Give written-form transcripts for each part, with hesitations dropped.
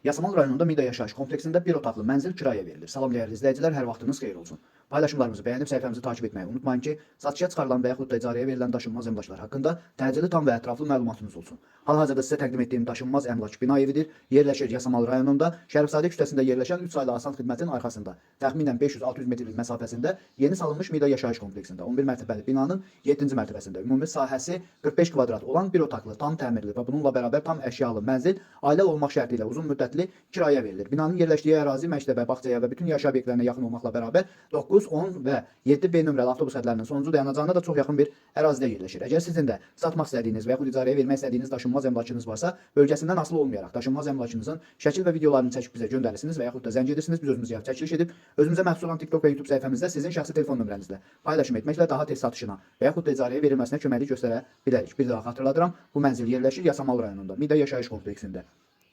Yasamal rayonunda Mida yaşayış kompleksində bir otaqlı mənzil kirayə verilir. Salam dəyərli izləyicilər, hər vaxtınız xeyir olsun. Paylaşımlarımızı bəyənib səhifəmizi takip etməyi unutmayın ki, satışa çıxarılan və yaxud da icarəyə verilən daşınmaz əmlaklar haqqında təcili tam və ətraflı məlumatınız olsun. Hal-hazırda sizə təqdim etdiyim daşınmaz əmlak bina evidir. Yerləşir Yasamal rayonunda, Şərifzadə küçəsində yerləşən 3 saylı Asan xidmətin arxasında, təxminən 500-600 metrlik məsafəsində yeni salınmış Mida yaşayış kompleksində 11 mərtəbəli binanın 7-ci mərtəbəsində ümumi sahəsi 45 kvadrat olan bir otaqlı, tam təmirli və bununla bərabər tam əşyalı mənzil ailə olmaq şərti ilə uzun müddətli kirayə verilir. Binanın yerləşdiyi ərazi məktəbə, bağçaya və bütün yaşayış obyektlərinə yaxın olmaqla bərabər 9, 10 və 7B nömrəli avtobus xətlərinin sonuncu dayanacağına da çox yaxın bir ərazidə yerləşir. Əgər sizin də satmaq istədiyiniz və yaxud icarəyə vermək istədiyiniz daşınmaz əmlakınız varsa, bölgəsindən asılı olmayaraq daşınmaz əmlakınızın şəkil və videolarını çəkib bizə göndərirsiniz və yaxud da zəng edirsiniz, biz özümüz yap çəkiliş edib özümüzə məxsus olan TikTok və YouTube səhifəmizdə sizin şəxsi telefon nömrənizlə paylaşım etməklə daha tez satışına və yaxud da icarəyə verilməsinə köməklik göstərə bilərik. Bir daha xatırladıram, bu mənzil yerləşir Yasamal rayonunda, Mida yaşayış kompleksində.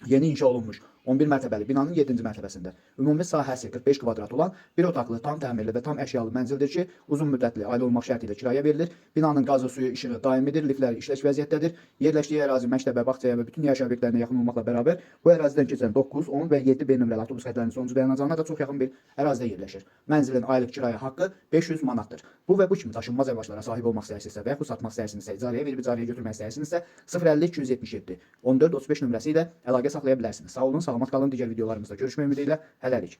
Yeni inşa olunmuş 11 mərtəbəli binanın 7-ci mərtəbəsində ümumi sahəsi 45 kvadrat olan bir otaqlı, tam təmirli və tam əşyalı mənzildir ki, uzun müddətli ailə olmaq şərti ilə kirayə verilir. Binanın qazı, suyu, işığı daimidir, liftlər işləş vəziyyətdədir. Yerləşdiyi ərazi məktəbə, bağçaya və bütün yaşayış obyektlərinə yaxın olmaqla bərabər bu ərazidən keçən 9, 10 və 7B nömrəli avtobus xətlərinin sonuncu dayanacağına da çox yaxın bir ərazidə yerləşir. Mənzilin aylıq kirayə haqqı 500 manatdır. Bu və bu kimi daşınmaz əmlaklara sahib olmaq istəyirsinizsə və yaxud satmaq istəyirsinizsə, icarəyə verib icarəyə götürmək istəyirsinizsə 050 277 14 35 nömrəsi ilə əlaqə saxlaya bilərsiniz. Sağ olun, salamat qalın. Digər videolarımızda görüşmək ümidi ilə hələlik.